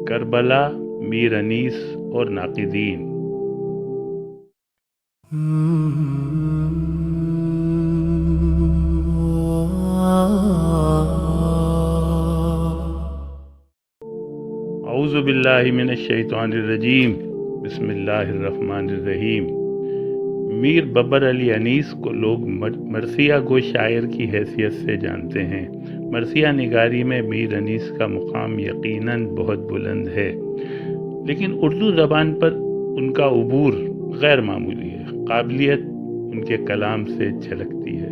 کربلا، میر انیس اور ناقدین۔ اعوذ باللہ من الشیطان الرجیم، بسم اللہ الرحمن الرحیم۔ میر ببر علی انیس کو لوگ مرثیہ گو شاعر کی حیثیت سے جانتے ہیں۔ مرثیہ نگاری میں میر انیس کا مقام یقیناً بہت بلند ہے، لیکن اردو زبان پر ان کا عبور غیر معمولی ہے۔ قابلیت ان کے کلام سے جھلکتی ہے۔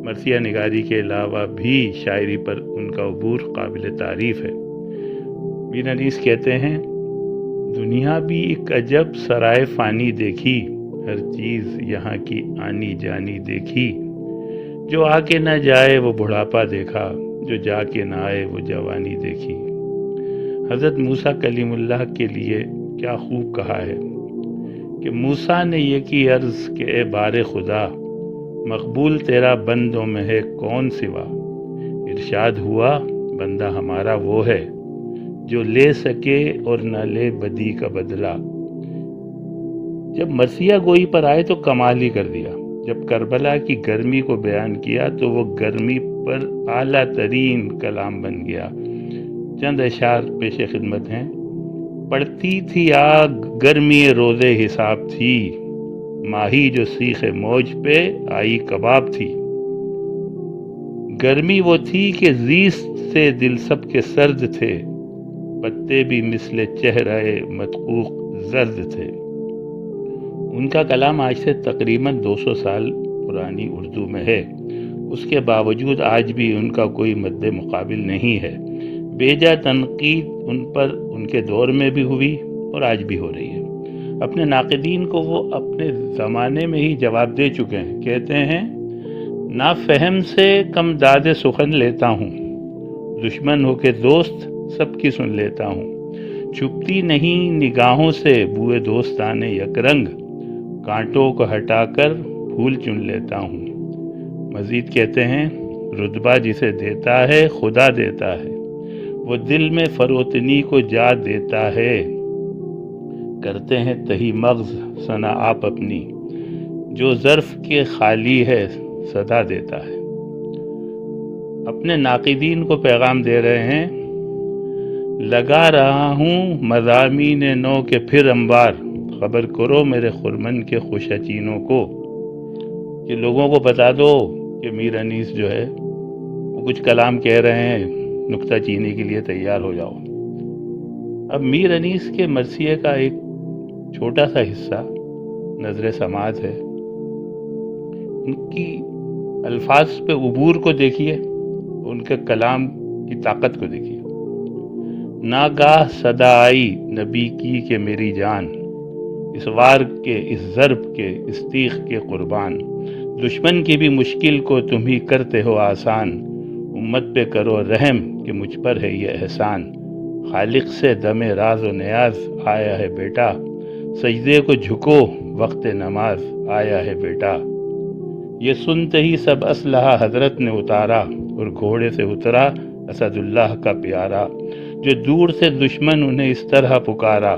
مرثیہ نگاری کے علاوہ بھی شاعری پر ان کا عبور قابل تعریف ہے۔ میر انیس کہتے ہیں، دنیا بھی ایک عجب سرائے فانی دیکھی، ہر چیز یہاں کی آنی جانی دیکھی، جو آ کے نہ جائے وہ بڑھاپا دیکھا، جو جا کے نہ آئے وہ جوانی دیکھی۔ حضرت موسیٰ کلیم اللہ کے لیے کیا خوب کہا ہے کہ موسیٰ نے یہ کی عرض کہ اے بار خدا، مقبول تیرا بندوں میں ہے کون سوا۔ ارشاد ہوا، بندہ ہمارا وہ ہے جو لے سکے اور نہ لے بدی کا بدلہ۔ جب مرثیہ گوئی پر آئے تو کمال ہی کر دیا۔ جب کربلا کی گرمی کو بیان کیا تو وہ گرمی پر اعلیٰ ترین کلام بن گیا۔ چند اشعار پیش خدمت ہیں۔ پڑتی تھی آگ گرمی روزے حساب تھی، ماہی جو سیخ موج پہ آئی کباب تھی۔ گرمی وہ تھی کہ زیست سے دل سب کے سرد تھے، پتے بھی مثل چہرہ مدقوق زرد تھے۔ ان کا کلام آج سے تقریباً 200 سال پرانی اردو میں ہے، اس کے باوجود آج بھی ان کا کوئی مد مقابل نہیں ہے۔ بیجا تنقید ان پر ان کے دور میں بھی ہوئی اور آج بھی ہو رہی ہے۔ اپنے ناقدین کو وہ اپنے زمانے میں ہی جواب دے چکے ہیں۔ کہتے ہیں، نافہم سے کم داد سخن لیتا ہوں، دشمن ہو کے دوست سب کی سن لیتا ہوں۔ چھپتی نہیں نگاہوں سے بوئے دوستانے یک رنگ، کانٹوں کو ہٹا کر پھول چن لیتا ہوں۔ مزید کہتے ہیں، رتبہ جسے دیتا ہے خدا دیتا ہے، وہ دل میں فروتنی کو جا دیتا ہے۔ کرتے ہیں تہی مغز ثنا آپ اپنی، جو ظرف کے خالی ہے صدا دیتا ہے۔ اپنے ناقدین کو پیغام دے رہے ہیں، لگا رہا ہوں مضامین نو کے پھر انبار، خبر کرو میرے خرمن کے خوش چینوں کو، کہ لوگوں کو بتا دو کہ میر انیس جو ہے وہ کچھ کلام کہہ رہے ہیں، نکتہ چینی کے لیے تیار ہو جاؤ۔ اب میر انیس کے مرثیے کا ایک چھوٹا سا حصہ نظر سماعت ہے۔ ان کی الفاظ پہ عبور کو دیکھیے، ان کے کلام کی طاقت کو دیکھیے۔ ناگاہ صدا آئی نبی کی کہ میری جان، اس وار کے اس ضرب کے اس تیغ کے قربان، دشمن کی بھی مشکل کو تم ہی کرتے ہو آسان، امت پہ کرو رحم کہ مجھ پر ہے یہ احسان، خالق سے دم راز و نیاز آیا ہے بیٹا، سجدے کو جھکو وقت نماز آیا ہے بیٹا۔ یہ سنتے ہی سب اسلحہ حضرت نے اتارا، اور گھوڑے سے اترا اسد اللہ کا پیارا، جو دور سے دشمن انہیں اس طرح پکارا،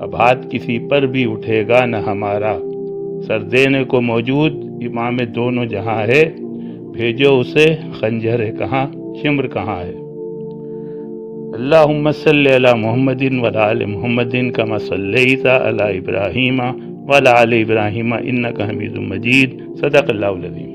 اب ہاتھ کسی پر بھی اٹھے گا نہ ہمارا، سر دینے کو موجود امام دونوں جہاں ہے، بھیجو اسے خنجر کہاں شمر کہاں ہے۔ اللہم صلی علی محمد وعلی آل محمد کما صلیت علی ابراہیم وعلی آل ابراہیم انک حمید مجید۔ صدق اللہ العظیم۔